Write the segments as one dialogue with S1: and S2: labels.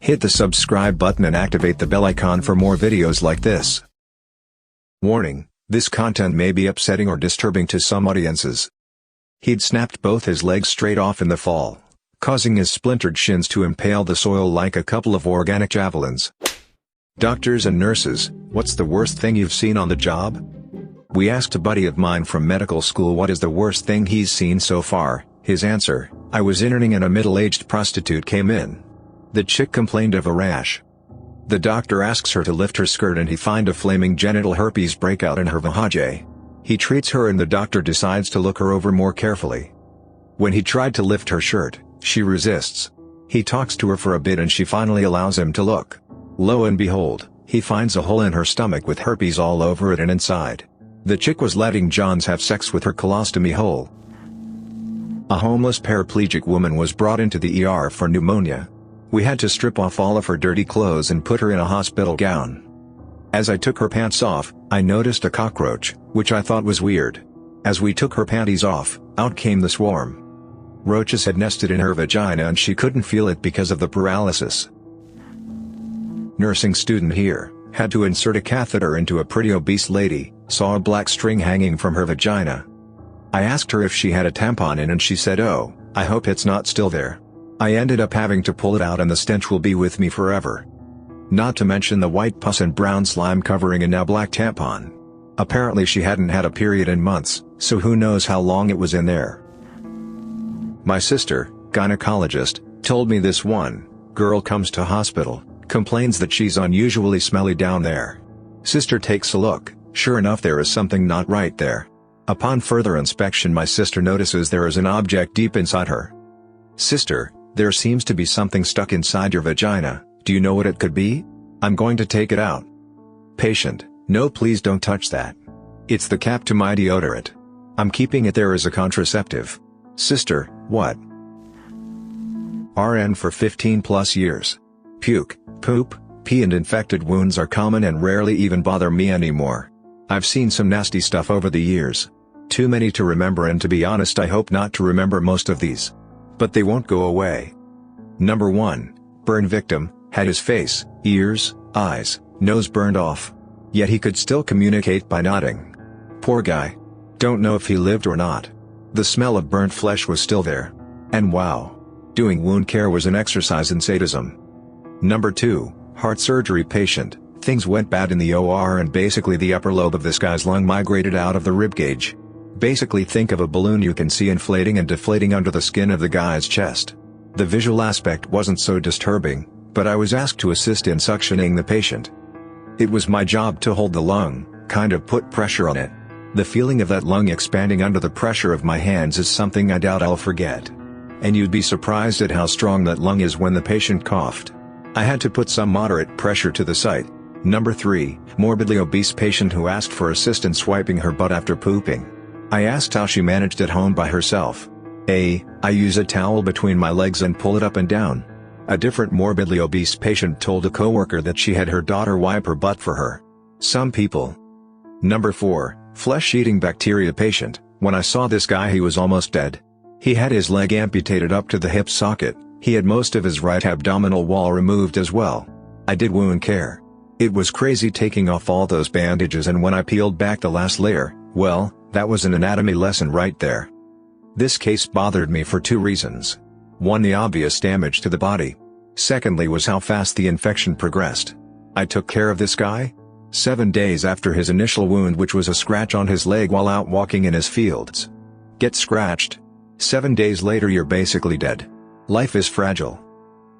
S1: Hit the subscribe button and activate the bell icon for more videos like this. Warning, this content may be upsetting or disturbing to some audiences. He'd snapped both his legs straight off in the fall, causing his splintered shins to impale the soil like a couple of organic javelins. Doctors and nurses, what's the worst thing you've seen on the job? We asked a buddy of mine from medical school what is the worst thing he's seen so far. His answer: I was interning and a middle-aged prostitute came in. The chick complained of a rash. The doctor asks her to lift her skirt and he finds a flaming genital herpes breakout in her vajayjay. He treats her and the doctor decides to look her over more carefully. When he tried to lift her shirt, she resists. He talks to her for a bit and she finally allows him to look. Lo and behold, he finds a hole in her stomach with herpes all over it and inside. The chick was letting Johns have sex with her colostomy hole. A homeless paraplegic woman was brought into the ER for pneumonia. We had to strip off all of her dirty clothes and put her in a hospital gown. As I took her pants off, I noticed a cockroach, which I thought was weird. As we took her panties off, out came the swarm. Roaches had nested in her vagina and she couldn't feel it because of the paralysis. Nursing student here, had to insert a catheter into a pretty obese lady, saw a black string hanging from her vagina. I asked her if she had a tampon in and she said, "Oh, I hope it's not still there." I ended up having to pull it out and the stench will be with me forever. Not to mention the white pus and brown slime covering a now black tampon. Apparently she hadn't had a period in months, so who knows how long it was in there. My sister, gynecologist, told me this one girl comes to hospital, complains that she's unusually smelly down there. Sister takes a look, sure enough there is something not right there. Upon further inspection my sister notices there is an object deep inside her. "Sister, there seems to be something stuck inside your vagina, do you know what it could be? I'm going to take it out." Patient: "No, please don't touch that. It's the cap to my deodorant. I'm keeping it there as a contraceptive." Sister: "What?" RN for 15 plus years. Puke, poop, pee and infected wounds are common and rarely even bother me anymore. I've seen some nasty stuff over the years. Too many to remember, and to be honest I hope not to remember most of these. But they won't go away. Number 1. Burn victim, had his face, ears, eyes, nose burned off. Yet he could still communicate by nodding. Poor guy. Don't know if he lived or not. The smell of burnt flesh was still there. And wow. Doing wound care was an exercise in sadism. Number 2. Heart surgery patient, things went bad in the OR and basically the upper lobe of this guy's lung migrated out of the ribcage. Basically think of a balloon you can see inflating and deflating under the skin of the guy's chest. The visual aspect wasn't so disturbing, but I was asked to assist in suctioning the patient. It was my job to hold the lung, kind of put pressure on it. The feeling of that lung expanding under the pressure of my hands is something I doubt I'll forget. And you'd be surprised at how strong that lung is when the patient coughed. I had to put some moderate pressure to the site. Number 3. Morbidly obese patient who asked for assistance wiping her butt after pooping. I asked how she managed at home by herself. I use a towel between my legs and pull it up and down. A different morbidly obese patient told a coworker that she had her daughter wipe her butt for her. Some people. Number 4. Flesh-eating bacteria patient, when I saw this guy he was almost dead. He had his leg amputated up to the hip socket, he had most of his right abdominal wall removed as well. I did wound care. It was crazy taking off all those bandages, and when I peeled back the last layer, well, that was an anatomy lesson right there. This case bothered me for 2 reasons. 1. The obvious damage to the body. Secondly was how fast the infection progressed. I took care of this guy 7 days after his initial wound, which was a scratch on his leg while out walking in his fields. Get scratched. 7 days later you're basically dead. Life is fragile.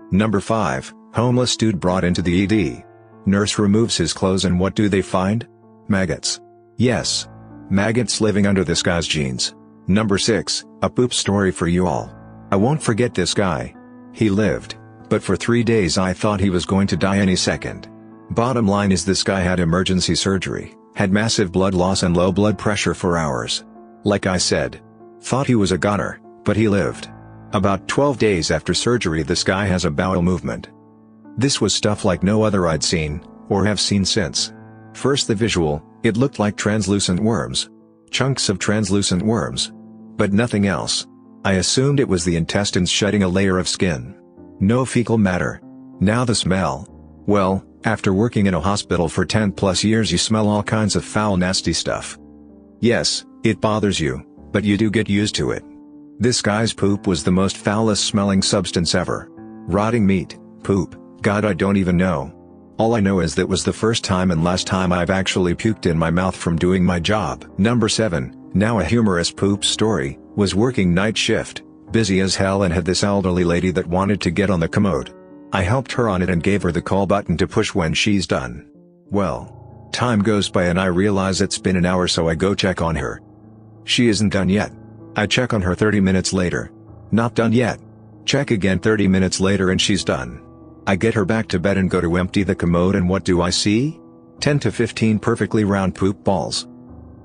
S1: Number 5. Homeless dude brought into the ED. Nurse removes his clothes and what do they find? Maggots. Yes. Maggots living under this guy's jeans. Number 6. A poop story for you all. I won't forget this guy. He lived, but for 3 days I thought he was going to die any second. Bottom line is this guy had emergency surgery, had massive blood loss and low blood pressure for hours. Like I said. Thought he was a goner, but he lived. About 12 days after surgery this guy has a bowel movement. This was stuff like no other I'd seen, or have seen since. First the visual, it looked like translucent worms. Chunks of translucent worms. But nothing else. I assumed it was the intestines shedding a layer of skin. No fecal matter. Now the smell. Well, after working in a hospital for 10 plus years you smell all kinds of foul nasty stuff. Yes, it bothers you, but you do get used to it. This guy's poop was the most foulest smelling substance ever. Rotting meat, poop, God I don't even know. All I know is that was the first time and last time I've actually puked in my mouth from doing my job. Number 7, now a humorous poop story, was working night shift, busy as hell and had this elderly lady that wanted to get on the commode. I helped her on it and gave her the call button to push when she's done. Well, time goes by and I realize it's been an hour, so I go check on her. She isn't done yet. I check on her 30 minutes later. Not done yet. Check again 30 minutes later and she's done. I get her back to bed and go to empty the commode, and what do I see? 10 to 15 perfectly round poop balls.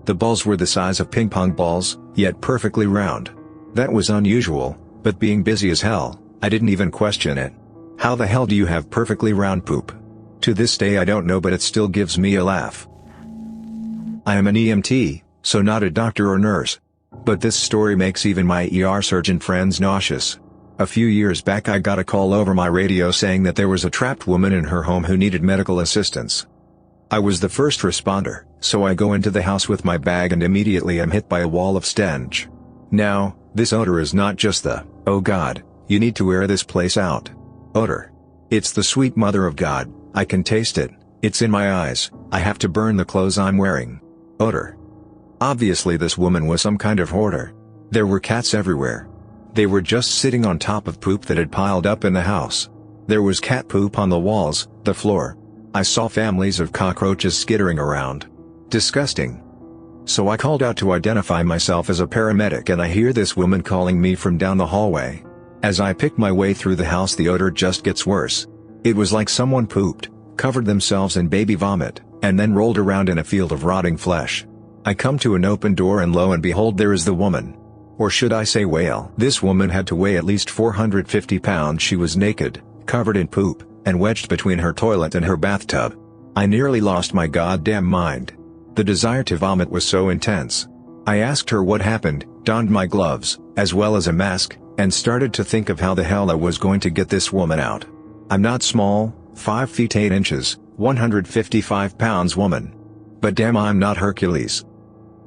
S1: The balls were the size of ping pong balls, yet perfectly round. That was unusual, but being busy as hell, I didn't even question it. How the hell do you have perfectly round poop? To this day I don't know, but it still gives me a laugh. I am an EMT, so not a doctor or nurse. But this story makes even my ER surgeon friends nauseous. A few years back I got a call over my radio saying that there was a trapped woman in her home who needed medical assistance. I was the first responder, so I go into the house with my bag and immediately am hit by a wall of stench. Now, this odor is not just the, "Oh God, you need to air this place out" odor. It's the sweet mother of God, I can taste it, it's in my eyes, I have to burn the clothes I'm wearing odor. Obviously this woman was some kind of hoarder. There were cats everywhere. They were just sitting on top of poop that had piled up in the house. There was cat poop on the walls, the floor. I saw families of cockroaches skittering around. Disgusting. So I called out to identify myself as a paramedic and I hear this woman calling me from down the hallway. As I pick my way through the house the odor just gets worse. It was like someone pooped, covered themselves in baby vomit, and then rolled around in a field of rotting flesh. I come to an open door and lo and behold there is the woman. Or should I say whale? This woman had to weigh at least 450 pounds. She was naked, covered in poop, and wedged between her toilet and her bathtub. I nearly lost my goddamn mind. The desire to vomit was so intense. I asked her what happened, donned my gloves, as well as a mask, and started to think of how the hell I was going to get this woman out. I'm not small, 5 feet 8 inches, 155 pounds woman. But damn, I'm not Hercules.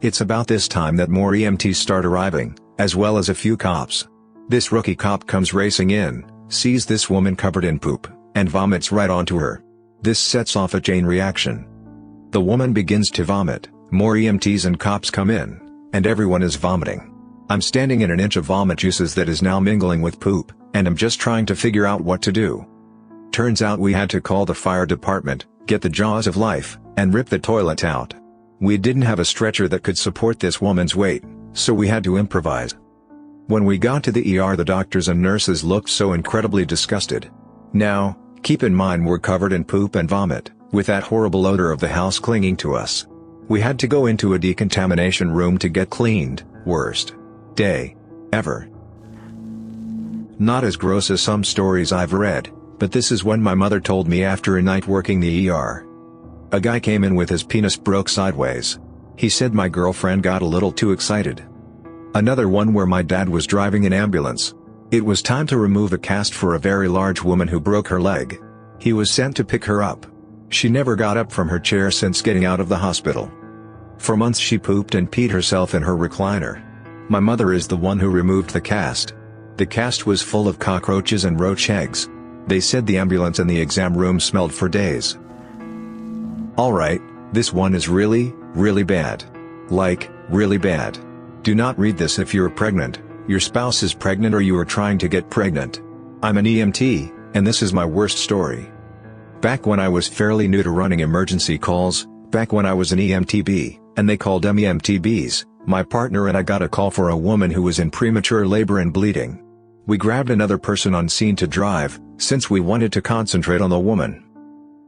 S1: It's about this time that more EMTs start arriving, as well as a few cops. This rookie cop comes racing in, sees this woman covered in poop, and vomits right onto her. This sets off a chain reaction. The woman begins to vomit, more EMTs and cops come in, and everyone is vomiting. I'm standing in an inch of vomit juices that is now mingling with poop, and I'm just trying to figure out what to do. Turns out we had to call the fire department, get the jaws of life, and rip the toilet out. We didn't have a stretcher that could support this woman's weight, so we had to improvise. When we got to the ER, the doctors and nurses looked so incredibly disgusted. Now, keep in mind we're covered in poop and vomit, with that horrible odor of the house clinging to us. We had to go into a decontamination room to get cleaned. Worst day ever. Not as gross as some stories I've read, but this is when my mother told me after a night working the ER. A guy came in with his penis broke sideways. He said my girlfriend got a little too excited. Another one where my dad was driving an ambulance. It was time to remove a cast for a very large woman who broke her leg. He was sent to pick her up. She never got up from her chair since getting out of the hospital. For months she pooped and peed herself in her recliner. My mother is the one who removed the cast. The cast was full of cockroaches and roach eggs. They said the ambulance and the exam room smelled for days. Alright, this one is really, really bad. Like, really bad. Do not read this if you're pregnant, your spouse is pregnant, or you are trying to get pregnant. I'm an EMT, and this is my worst story. Back when I was fairly new to running emergency calls, back when I was an EMTB, and they called them EMTBs, my partner and I got a call for a woman who was in premature labor and bleeding. We grabbed another person on scene to drive, since we wanted to concentrate on the woman.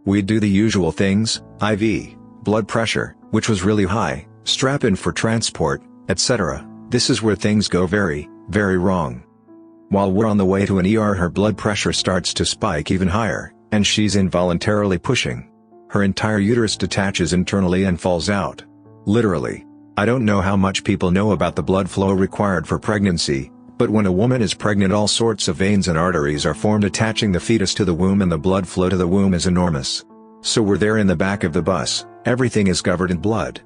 S1: We'd do the usual things, IV, blood pressure, which was really high, strap in for transport, etc. This is where things go very, very wrong. While we're on the way to an ER, her blood pressure starts to spike even higher, and she's involuntarily pushing. Her entire uterus detaches internally and falls out. Literally. I don't know how much people know about the blood flow required for pregnancy, But when a woman is pregnant, all sorts of veins and arteries are formed attaching the fetus to the womb, and the blood flow to the womb is enormous. So we're there in the back of the bus, everything is covered in blood.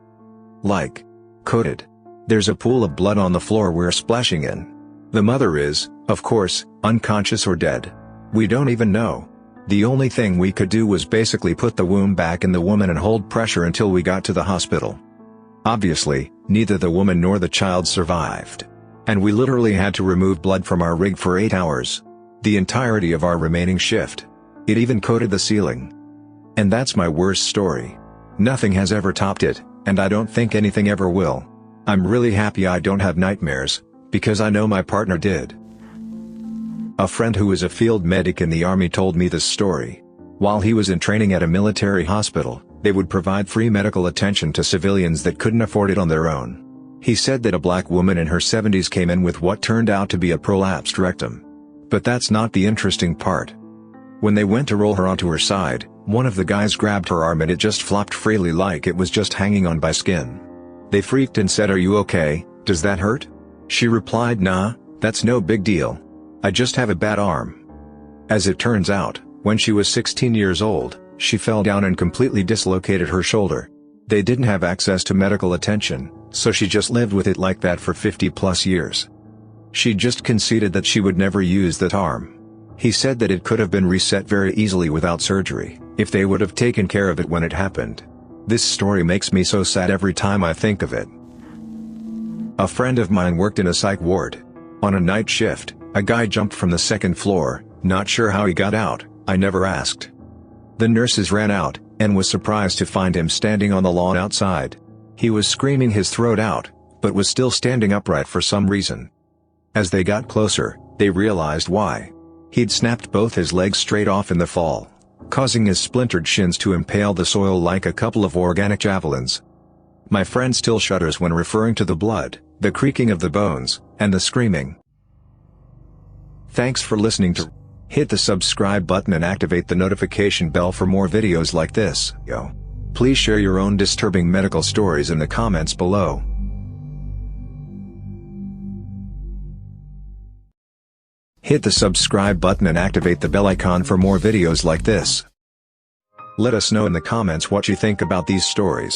S1: Like coated. There's a pool of blood on the floor we're splashing in. The mother is, of course, unconscious or dead. We don't even know. The only thing we could do was basically put the womb back in the woman and hold pressure until we got to the hospital. Obviously, neither the woman nor the child survived. And we literally had to remove blood from our rig for 8 hours. The entirety of our remaining shift. It even coated the ceiling. And that's my worst story. Nothing has ever topped it, and I don't think anything ever will. I'm really happy I don't have nightmares, because I know my partner did. A friend who is a field medic in the army told me this story. While he was in training at a military hospital, they would provide free medical attention to civilians that couldn't afford it on their own. He said that a black woman in her 70s came in with what turned out to be a prolapsed rectum. But that's not the interesting part. When they went to roll her onto her side, one of the guys grabbed her arm and it just flopped freely like it was just hanging on by skin. They freaked and said, "Are you okay? Does that hurt?" She replied, "Nah, that's no big deal. I just have a bad arm." As it turns out, when she was 16 years old, she fell down and completely dislocated her shoulder. They didn't have access to medical attention, so she just lived with it like that for 50+ years. She just conceded that she would never use that arm. He said that it could have been reset very easily without surgery, if they would have taken care of it when it happened. This story makes me so sad every time I think of it. A friend of mine worked in a psych ward. On a night shift, a guy jumped from the 2nd floor, not sure how he got out, I never asked. The nurses ran out, and was surprised to find him standing on the lawn outside. He was screaming his throat out, but was still standing upright for some reason. As they got closer, they realized why. He'd snapped both his legs straight off in the fall, causing his splintered shins to impale the soil like a couple of organic javelins. My friend still shudders when referring to the blood, the creaking of the bones, and the screaming. Thanks for listening to. Hit the subscribe button and activate the notification bell for more videos like this. Please share your own disturbing medical stories in the comments below. Hit the subscribe button and activate the bell icon for more videos like this. Let us know in the comments what you think about these stories.